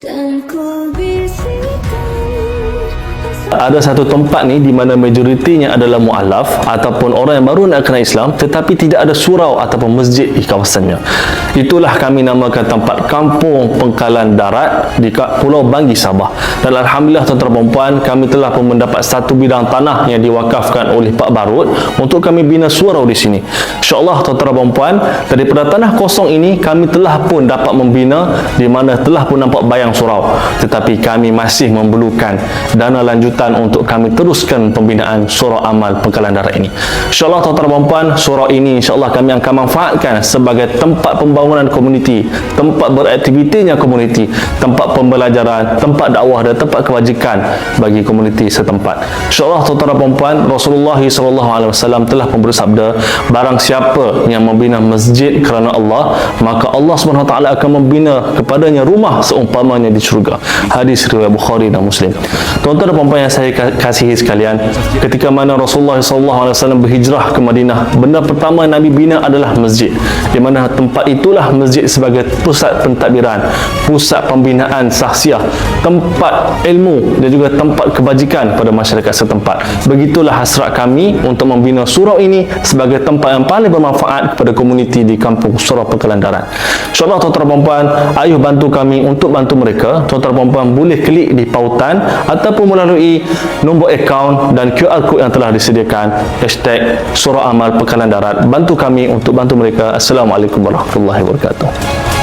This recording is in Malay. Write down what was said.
Dan ku bisikan Ada satu tempat ni di mana majoritinya adalah mu'alaf ataupun orang yang baru nak kenal Islam, tetapi tidak ada surau ataupun masjid di kawasannya. Itulah kami namakan tempat Kampung Pangkalan Darat di Pulau Banggi, Sabah. Dan alhamdulillah tuan-tuan dan puan, kami telah pun mendapat satu bidang tanah yang diwakafkan oleh Pak Barut untuk kami bina surau di sini. InsyaAllah tuan-tuan dan puan, daripada tanah kosong ini kami telah pun dapat membina, di mana telah pun nampak bayang surau, tetapi kami masih memerlukan dana lanjutan untuk kami teruskan pembinaan surau amal Pangkalan Darat ini. InsyaAllah tuan-tuan dan puan, surau ini insyaAllah kami akan manfaatkan sebagai tempat pembangunan komuniti, tempat beraktivitinya komuniti, tempat pembelajaran, tempat dakwah dan tempat kebajikan bagi komuniti setempat. InsyaAllah tuan-tuan dan puan, Rasulullah SAW telah pun bersabda, barang siapa yang membina masjid kerana Allah, maka Allah SWT akan membina kepadanya rumah seumpamanya di syurga. Hadis riwayat Bukhari dan Muslim. Tuan-tuan dan puan yang saya kasihi sekalian, ketika mana Rasulullah SAW berhijrah ke Madinah, benda pertama Nabi bina adalah masjid, di mana tempat itulah masjid sebagai pusat pentadbiran, pusat pembinaan sahsiah, tempat ilmu dan juga tempat kebajikan pada masyarakat setempat. Begitulah hasrat kami untuk membina surau ini sebagai tempat yang paling bermanfaat kepada komuniti di Kampung Surau Pangkalan Darat. InsyaAllah tuan-tuan dan puan, ayuh bantu kami untuk bantu mereka. Tuan-tuan dan puan boleh klik di pautan ataupun melalui nombor akaun dan QR code yang telah disediakan, hashtag Surau Amal Pangkalan Darat. Bantu kami untuk bantu mereka. Assalamualaikum warahmatullahi wabarakatuh.